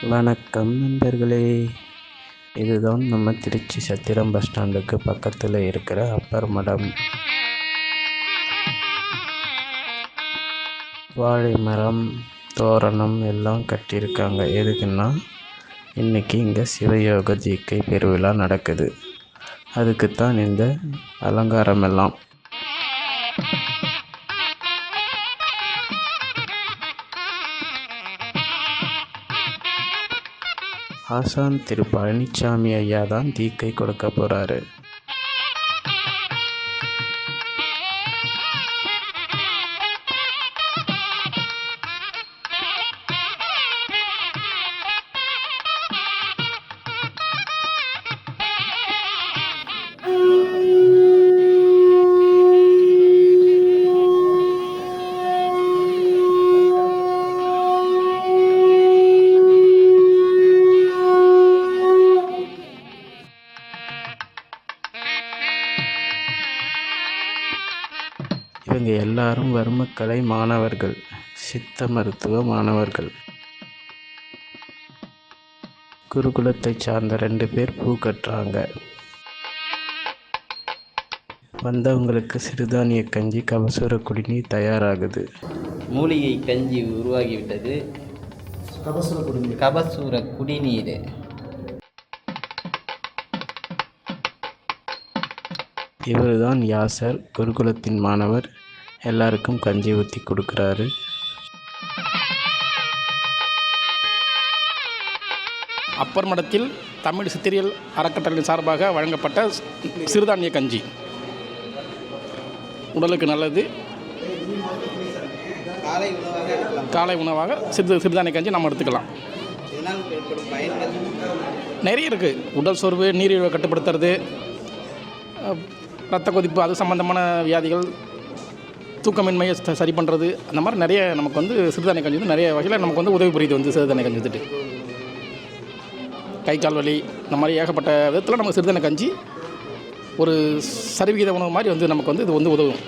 வணக்கம் நண்பர்களே. இதுதான் நம்ம திருச்சி சத்திரம் பஸ் ஸ்டாண்டுக்கு பக்கத்தில் இருக்கிற அப்பர் மடம். வாழை மரம், தோரணம் எல்லாம் கட்டியிருக்காங்க. எதுக்குன்னா இன்றைக்கி இங்கே சிவயோக ஜிகே பெருவிழா நடக்குது. அதுக்குத்தான் இந்த அலங்காரம் எல்லாம். ஆசான் திரு பழனிசாமி ஐயா தான் தீக்கை கொடுக்க போகிறாரு. இவங்க எல்லாரும் வர்மக்கலை மாணவர்கள், சித்த மருத்துவ மாணவர்கள். குருகுலத்தை சார்ந்த 2 பேர் பூ கட்டுறாங்க. வந்தவங்களுக்கு சிறுதானிய கஞ்சி, கபசுர குடிநீர் தயாராகுது. மூலிகை கஞ்சி உருவாகிவிட்டது. கபசுர குடிநீர். இவர்தான் யாசர், குருகுலத்தின் மாணவர். எல்லாருக்கும் கஞ்சி ஊற்றி கொடுக்குறாரு. அப்பர் மடத்தில் தமிழ் சித்திரியல் அறக்கட்டளையின் சார்பாக வழங்கப்பட்ட சிறுதானிய கஞ்சி உடலுக்கு நல்லது. காலை உணவாக சிறுதானிய கஞ்சி நம்ம எடுத்துக்கலாம். நிறைய இருக்குது. உடல் சோர்வு, நீரிழிவை கட்டுப்படுத்துறது, இரத்த கொதிப்பு, அது சம்மந்தமான வியாதிகள், தூக்கமின்மையை சரி பண்ணுறது, அந்த மாதிரி நிறைய நமக்கு சிறுதானிய கஞ்சி நிறைய வகையில் நமக்கு உதவி புரியுது. சிறுதானிய கஞ்சி வந்துட்டு கை கால் வலி, இந்த மாதிரி ஏகப்பட்ட விதத்தில் நமக்கு சிறுதானிய கஞ்சி ஒரு சரிவிகித உணவு மாதிரி நமக்கு இது உதவும்.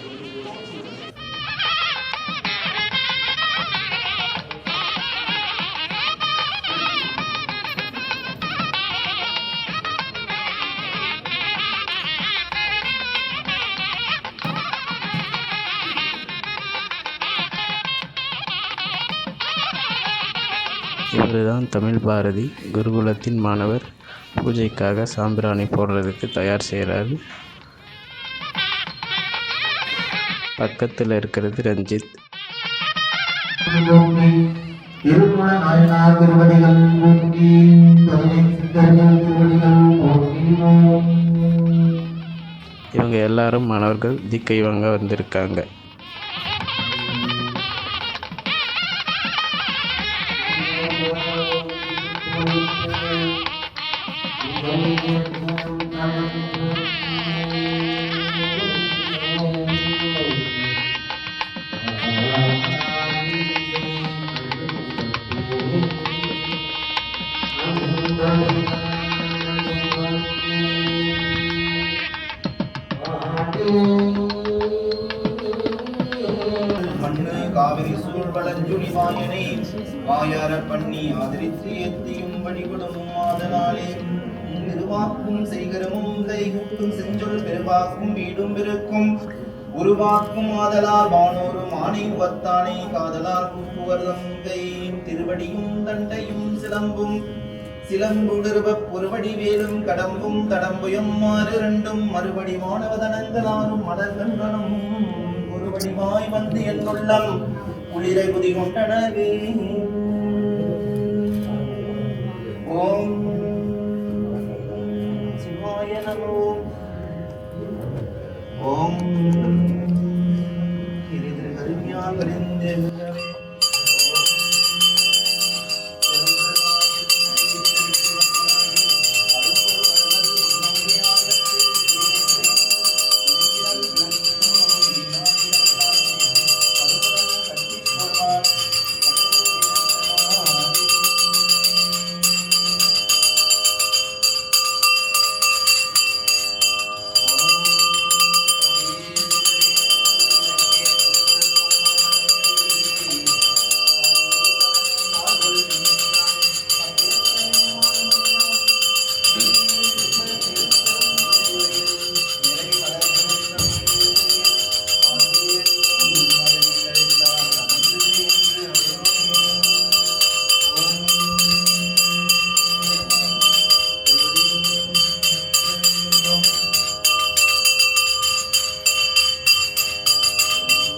இவர்தான் தமிழ் பாரதி, குருகுலத்தின் மாணவர். பூஜைக்காக சாம்பிராணி போடுறதுக்கு தயார் செய்கிறாரு. பக்கத்தில் இருக்கிறது ரஞ்சித். இவங்க எல்லாரும் மாணவர்கள், தீக்கை வாங்க வந்திருக்காங்க. மண்ணு காவிரி சூழ்வளஞ்சுழி வாயனை வாயார பண்ணி ஆதரித்து ஏத்தியும் வழிபடும் ஆதலாலே திருவாக்கும் செய்கரமும் கைகூட்டும் செஞ்சொல் பெருவாக்கும் வீடும் பெருக்கும் உருவாக்கும் ஆதலால் வானோரும் ஆணை உவத்தானை காதலால் கூப்புவர்தம் கை திருவடியும் தண்டையும் சிலம்பும் சிலம்புடருவப் பொருவடி வேலும் கடம்பும் தடம்புயம் மாறு இரண்டும் மறுபடி மாணவதனங்களாரும் மலர்கண்களும் ஒருவடிவாய் வந்து என்னுள்ளம் குளிரை குதி கொண்டனவே. ஓம் சிவாய நமோ. ஓம் திரு கருமையால் வரிந்தே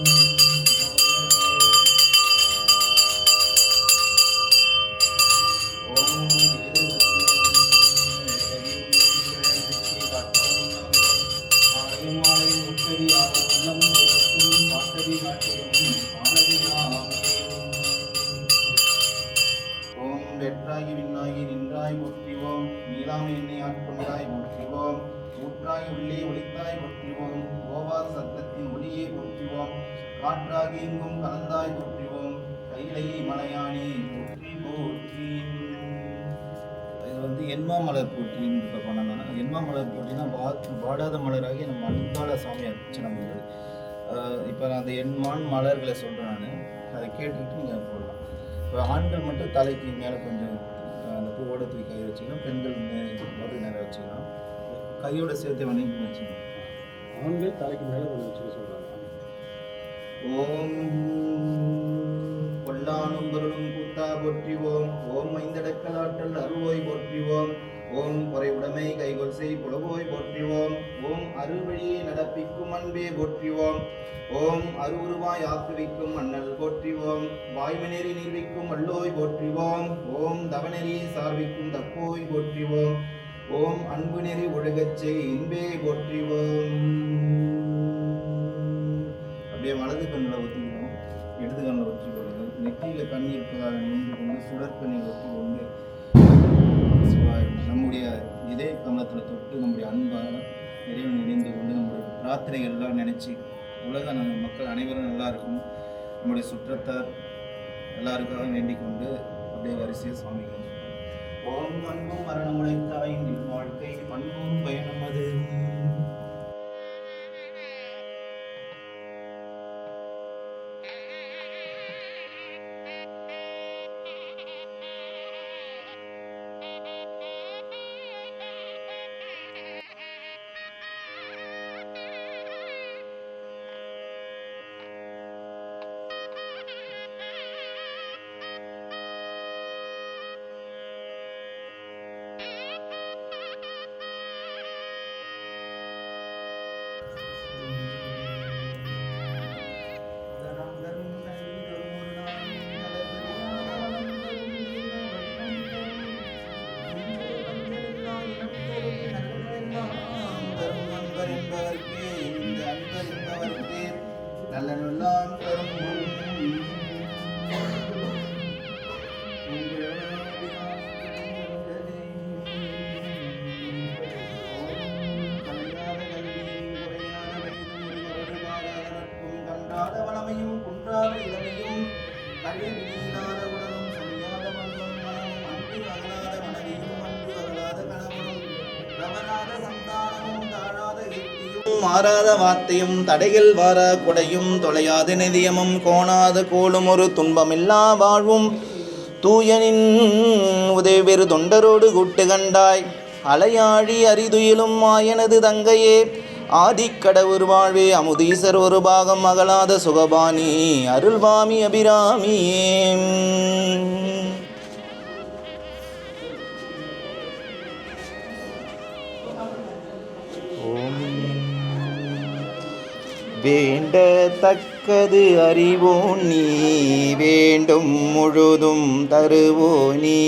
ஓம் வெற்றாகி விண்ணாகி நின்றாய் போற்றிவோம் நீலாமை எண்ணெய் ஆட்கொண்டாய் போற்றிவோம் ஊற்றாய் உள்ளே ஒளித்தாய் போற்றிவோம் கோபால் சத்தத்தின் ஒளியை போற்றிவோம் காற்றாகி எங்கும் கலந்தாய் போற்றிவோம் கைலை மலையானே போற்றி போற்றி. இது வந்து என்மா மலர் போற்றின்னு இப்போ பண்ணனா என்மா மலர் போற்றினா வாடாத மலராகி நம்ம அன்பால சாமி அர்ச்சனை பண்ணுறது. இப்போ நான் அந்த எண்மான் மலர்களை சொல்கிறேன், நான் அதை கேட்டுக்கிட்டு நீங்கள் போடலாம். இப்போ ஆண்கள் மட்டும் தலைக்கு மேலே கொஞ்சம் அந்த பூவோட தூக்கி கை வச்சுக்கலாம், பெண்கள் மறு நேரம் வச்சுக்கலாம், கையோட சேர்த்து வணங்கி வச்சுக்கலாம். ஆண்கள் தலைக்கு மேலே கொஞ்சம் வச்சுக்க சொல்கிறாங்க. ஓம் கொல்லானும் பொருளும் கூத்தா போற்றிவோம். ஓம் ஐந்தடக்கலாற்றல் அருள்வோய் போற்றிவோம். ஓம் குறைவுடைமை கைகொள் செய் புலவோய் போற்றிவோம். ஓம் அருள்வழியை நடப்பிக்கும் அன்பே போற்றிவோம். ஓம் அருவுருவாய் ஆக்குவிக்கும் அண்ணல் போற்றிவோம். வாய்மநெறி நீர்விக்கும் வல்லோய் போற்றிவோம். ஓம் தவநெறியை சார்விக்கும் தப்போய் போற்றிவோம். ஓம் அன்பு நெறி ஒழுகச் செய் இன்பே போற்றிவோம். அப்படியே வலது கண்ணில் ஒத்திக்கணும், இடது கண்ணில் ஒற்றி கொள்ளுங்கள். நெற்றியில் கண் இருப்பதாக நின்று கொண்டு சுடற்கண்ணில் ஒத்தி கொண்டு நம்முடைய இதே கமலத்தில் தொட்டு நம்முடைய அன்பாக இறைவன் இணைந்து கொண்டு நம்முடைய பிரார்த்தனைகள்லாம் நினச்சி உலக மக்கள் அனைவரும் நல்லா இருக்கும், நம்முடைய சுற்றத்தார் எல்லாருக்காக வேண்டிக் கொண்டு அப்படியே வரிசையை சுவாமிகள். ஓம் அன்பும் மரணம் உழைத்தாய் வாழ்க்கை பண்பும் பயணம் அது. நல்லனெல்லாம் தரும் கன்றாத வளமையும் குன்றாத இளமையும் கழிவில்லாத உடலும் சரியாத மண்ணும் மனமும் அன்பு அகலாத மனைவியும் அன்பு அகலாத கணவனும் தவறாத சந்தானமும் தாழாத கீர்த்தியும் மாறாத வார்த்தையும் தடைகள் வாரா கொடையும் தொலையாத நிதியமும் கோணாத கோலும் ஒரு துன்பமில்லா வாழ்வும் தூயனின் உதவி பெரு தொண்டரோடு கூட்டு கண்டாய் அலையாழி அரிதுயிலும் மாயனது தங்கையே ஆதிக்கடவுர் வாழ்வே அமுதீசர் ஒரு பாகம் அகலாத சுகபாணி அருள்வாமி அபிராமியே. ஓம் வேண்டத்தக்கது அறிவோ நீ வேண்டும் முழுதும் தருவோ நீ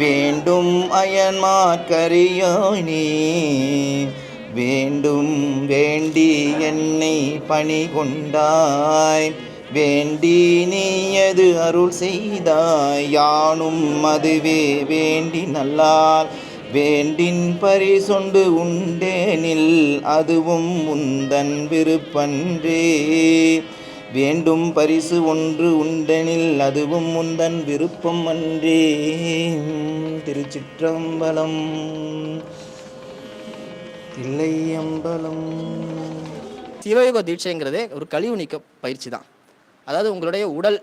வேண்டும் அயன்மார்க்கரியோ நீ வேண்டும் வேண்டி என்னை பணி கொண்டாய் வேண்டி நீயது அருள் செய்தாய் யானும் அதுவே வேண்டி நல்லால் வேண்டின் பரிசொண்டு உண்டேனில் அதுவும் உந்தன் விருப்பன்றே வேண்டும் பரிசு ஒன்று உண்டெனில் அதுவும் உந்தன் விருப்பம் அன்றே. திருச்சிற்றம்பலம். தில்லையம்பலம். சிவயோக தீட்சைங்கிறதே ஒரு கழிவு நீக்க பயிற்சி தான். அதாவது உங்களுடைய உடல்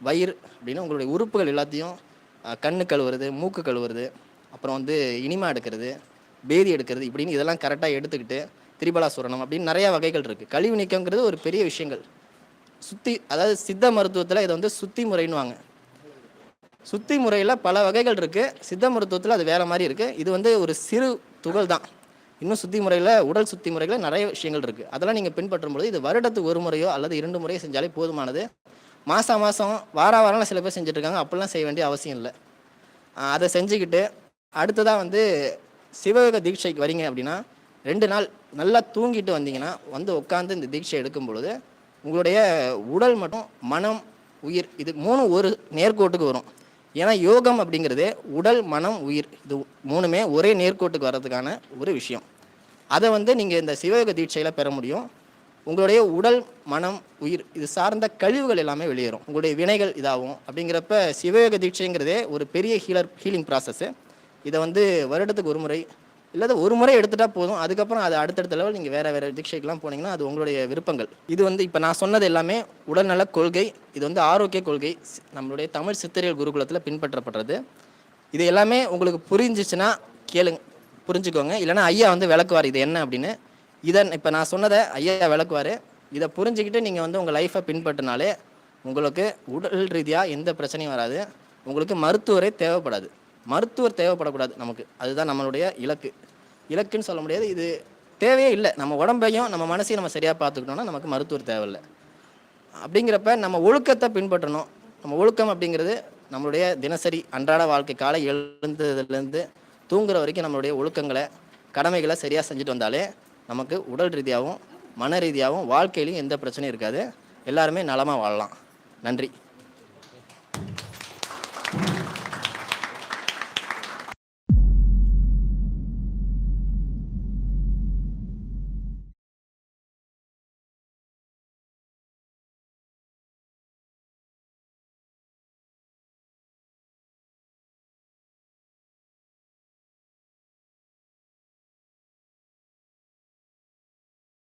வயிறு அப்படின்னு உங்களுடைய உறுப்புகள் எல்லாத்தையும் கண்ணு கழுவுறது, மூக்கு கழுவுறது, அப்புறம் இனிமா எடுக்கிறது, பேதி எடுக்கிறது, இப்படின்னு இதெல்லாம் கரெக்டாக எடுத்துக்கிட்டு திரிபலாசுரணம் அப்படின்னு நிறைய வகைகள் இருக்குது. கழிவு நீக்கங்கிறது ஒரு பெரிய விஷயங்கள். அதாவது சித்த மருத்துவத்தில் இதை சுத்தி முறைன்னுவாங்க. சுத்தி முறையில் பல வகைகள் இருக்குது. சித்த மருத்துவத்தில் அது வேறு மாதிரி இருக்குது. இது ஒரு சிறு துகள் தான். இன்னும் சுத்தி முறையில் உடல் சுத்தி முறைகளில் நிறைய விஷயங்கள் இருக்குது. அதெல்லாம் நீங்கள் பின்பற்றும் பொழுது இது வருடத்துக்கு ஒரு முறையோ அல்லது 2 முறையோ செஞ்சாலே போதுமானது. மாதம் வாரம் சில பேர் செஞ்சுட்டு இருக்காங்க. அப்படிலாம் செய்ய வேண்டிய அவசியம் இல்லை. அதை செஞ்சுக்கிட்டு அடுத்ததாக வந்து சிவயோக தீட்சைக்கு வரீங்க அப்படின்னா 2 நாள் நல்லா தூங்கிட்டு வந்தீங்கன்னா வந்து உட்காந்து இந்த தீட்சை எடுக்கும் பொழுது உங்களுடைய உடல் மற்றும் மனம் உயிர் இது 3 ஒரு நேர்கோட்டுக்கு வரும். ஏன்னா யோகம் அப்படிங்கிறது உடல் மனம் உயிர் இது 3மே ஒரே நேர்கோட்டுக்கு வர்றதுக்கான ஒரு விஷயம். அதை வந்து நீங்கள் இந்த சிவயோக தீட்சையில் பெற முடியும். உங்களுடைய உடல் மனம் உயிர் இது சார்ந்த கழிவுகள் எல்லாமே வெளியேறும், உங்களுடைய வினைகள் இதாகும். அப்படிங்கிறப்ப சிவயோக தீட்சைங்கிறதே ஒரு பெரிய ஹீலிங் ப்ராசஸ்ஸு. இதை வந்து வருடத்துக்கு ஒரு முறை இல்லாத ஒரு முறை எடுத்துகிட்டா போதும். அதுக்கப்புறம் அது அடுத்தடுத்த லெவல் நீங்கள் வேறு தீட்சைக்கெலாம் போனீங்கன்னா அது உங்களுடைய விருப்பங்கள். இது வந்து இப்போ நான் சொன்னது எல்லாமே உடல்நல கொள்கை. இது வந்து ஆரோக்கிய கொள்கை, நம்மளுடைய தமிழ் சித்தரியல் குருகுலத்தில் பின்பற்றப்படுறது. இது எல்லாமே உங்களுக்கு புரிஞ்சிச்சுன்னா புரிஞ்சுக்கோங்க. இல்லைனா ஐயா வந்து விளக்குவார் இது என்ன அப்படின்னு. இதை இப்போ நான் சொன்னதை ஐயா விளக்குவார். இதை புரிஞ்சுக்கிட்டு நீங்கள் வந்து உங்கள் லைஃப்பை பின்பற்றினாலே உங்களுக்கு உடல் ரீதியாக எந்த பிரச்சனையும் வராது. உங்களுக்கு மருத்துவரே தேவைப்படாது. மருத்துவர் தேவைப்படக்கூடாது நமக்கு. அதுதான் நம்மளுடைய இலக்குன்னு சொல்ல முடியாது. இது தேவையே இல்லை. நம்ம உடம்பையும் நம்ம மனசையும் நம்ம சரியாக பார்த்துக்கிட்டோம்னா நமக்கு மருத்துவர் தேவையில்லை. அப்படிங்கிறப்ப நம்ம ஒழுக்கத்தை பின்பற்றணும். நம்ம ஒழுக்கம் அப்படிங்கிறது நம்மளுடைய தினசரி அன்றாட வாழ்க்கை காலை எழுந்ததுலேருந்து தூங்குற வரைக்கும் நம்மளுடைய ஒழுக்கங்களை கடமைகளை சரியாக செஞ்சுட்டு வந்தாலே நமக்கு உடல் ரீதியாகவும் மன ரீதியாகவும் வாழ்க்கையிலையும் எந்த பிரச்சனையும் இருக்காது. எல்லாருமே நலமாக வாழலாம். நன்றி.